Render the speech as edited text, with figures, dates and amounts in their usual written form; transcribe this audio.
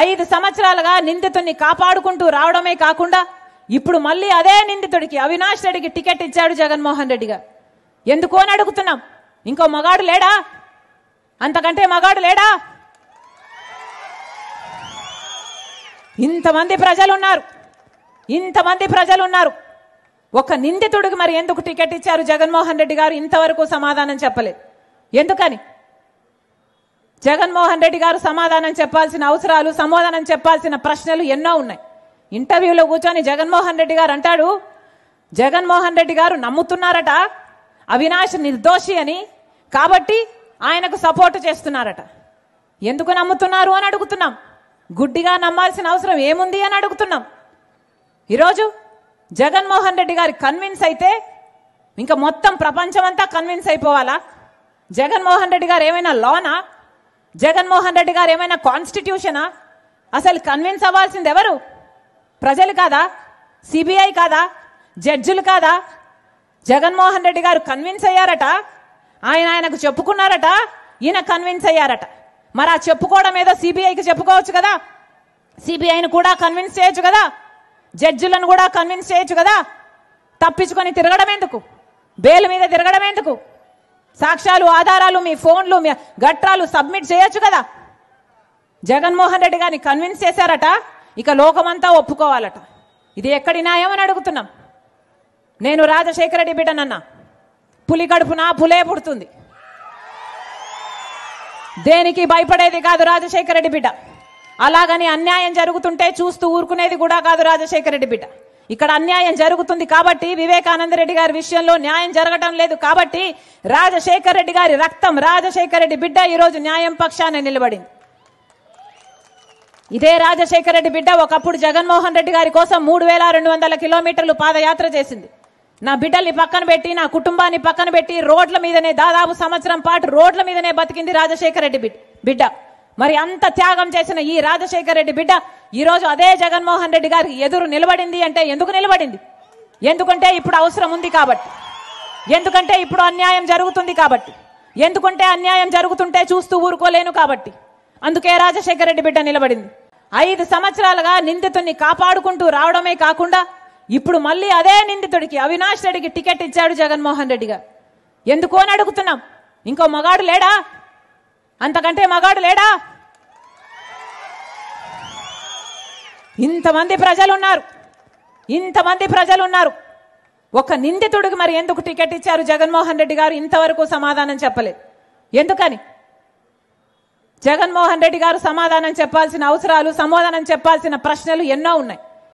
5 సంవత్సరాలుగా నిందితుడిని కాపాడుకుంటూ రావడమే కాకుండా ఇప్పుడు మళ్ళీ అదే నిందితుడికి అవినాష్ రెడ్డికి టికెట్ ఇచ్చాడు జగన్మోహన్ రెడ్డి గారు. ఎందుకు అని అడుగుతున్నాం. ఇంకో మగాడు లేడా? అంతకంటే మగాడు లేడా? ఇంతమంది ప్రజలు ఉన్నారు. ఒక నిందితుడికి మరి ఎందుకు టికెట్ ఇచ్చారు జగన్మోహన్ రెడ్డి గారు? ఇంతవరకు సమాధానం చెప్పలేదు. ఎందుకని? జగన్మోహన్ రెడ్డి గారు సమాధానం చెప్పాల్సిన అవసరాలు, సమాధానం చెప్పాల్సిన ప్రశ్నలు ఎన్నో ఉన్నాయి. ఇంటర్వ్యూలో కూర్చొని జగన్మోహన్ రెడ్డి గారు అంటాడు, జగన్మోహన్ రెడ్డి గారు నమ్ముతున్నారట అవినాష్ నిర్దోషి అని, కాబట్టి ఆయనకు సపోర్టు చేస్తున్నారట. ఎందుకు నమ్ముతున్నారు అని అడుగుతున్నాం. గుడ్డిగా నమ్మాల్సిన అవసరం ఏముంది అని అడుగుతున్నాం. ఈరోజు జగన్మోహన్ రెడ్డి గారి కన్విన్స్ అయితే ఇంకా మొత్తం ప్రపంచమంతా కన్విన్స్ అయిపోవాలా? జగన్మోహన్ రెడ్డి గారు ఏమైనా లానా? జగన్మోహన్ రెడ్డి గారు ఏమైనా కాన్స్టిట్యూషనా? అసలు కన్విన్స్ అవ్వాల్సింది ఎవరు? ప్రజలు కాదా? సిబిఐ కాదా? జడ్జిలు కాదా? జగన్మోహన్ రెడ్డి గారు కన్విన్స్ అయ్యారట, ఆయనకు చెప్పుకున్నారట, ఈయన కన్విన్స్ అయ్యారట. మరి ఆ చెప్పుకోవడం ఏదో సిబిఐకి చెప్పుకోవచ్చు కదా, సిబిఐని కూడా కన్విన్స్ చేయొచ్చు కదా, జడ్జిలను కూడా కన్విన్స్ చేయొచ్చు కదా. తప్పించుకొని తిరగడం ఎందుకు? బెయిల్ మీద తిరగడం ఎందుకు? సాక్ష్యాలు, ఆధారాలు, మీ ఫోన్లు, మీ గట్రాలు సబ్మిట్ చేయొచ్చు కదా. జగన్మోహన్ రెడ్డి గారిని కన్విన్స్ చేశారట, ఇక లోకమంతా ఒప్పుకోవాలట. ఇది ఎక్కడి న్యాయం అని అడుగుతున్నాం. నేను రాజశేఖర రెడ్డి బిడ్డనన్నా, పులి కడుపున పులే పుడుతుంది, దేనికి భయపడేది కాదు రాజశేఖర రెడ్డి బిడ్డ. అలాగని అన్యాయం జరుగుతుంటే చూస్తూ ఊరుకునేది కూడా కాదు రాజశేఖర రెడ్డి బిడ్డ. ఇక్కడ అన్యాయం జరుగుతుంది కాబట్టి, వివేకానంద రెడ్డి గారి విషయంలో న్యాయం జరగటం లేదు కాబట్టి రాజశేఖర రెడ్డి గారి రక్తం, రాజశేఖర రెడ్డి బిడ్డ ఈరోజు న్యాయం పక్షాన నిలబడింది. ఇదే రాజశేఖర రెడ్డి బిడ్డ ఒకప్పుడు జగన్మోహన్ రెడ్డి గారి కోసం 3200 కిలోమీటర్లు పాదయాత్ర చేసింది. నా బిడ్డల్ని పక్కన పెట్టి, నా కుటుంబాన్ని పక్కన పెట్టి రోడ్ల మీదనే దాదాపు సంవత్సరం పాటు రోడ్ల మీదనే బతికింది రాజశేఖర రెడ్డి బిడ్డ. మరి అంత త్యాగం చేసిన ఈ రాజశేఖర రెడ్డి బిడ్డ ఈరోజు అదే జగన్మోహన్ రెడ్డి గారికి ఎదురు నిలబడింది అంటే ఎందుకు నిలబడింది? ఎందుకంటే ఇప్పుడు అవసరం ఉంది కాబట్టి, ఎందుకంటే ఇప్పుడు అన్యాయం జరుగుతుంది కాబట్టి, ఎందుకంటే అన్యాయం జరుగుతుంటే చూస్తూ ఊరుకోలేను కాబట్టి, అందుకే రాజశేఖర రెడ్డి బిడ్డ నిలబడింది. 5 సంవత్సరాలుగా నిందితుడిని కాపాడుకుంటూ రావడమే కాకుండా ఇప్పుడు మళ్ళీ అదే నిందితుడికి అవినాష్ రెడ్డికి టికెట్ ఇచ్చాడు జగన్మోహన్ రెడ్డి గారు. ఎందుకు అని అడుగుతున్నాం. ఇంకో మగాడు లేడా? అంతకంటే మగాడు లేడా? ఇంతమంది ప్రజలు ఉన్నారు. ఒక నిందితుడికి మరి ఎందుకు టికెట్ ఇచ్చారు జగన్మోహన్ రెడ్డి గారు? ఇంతవరకు సమాధానం చెప్పలేదు. ఎందుకని? జగన్మోహన్ రెడ్డి గారు సమాధానం చెప్పాల్సిన అవసరాలు, సమాధానం చెప్పాల్సిన ప్రశ్నలు ఎన్నో ఉన్నాయి.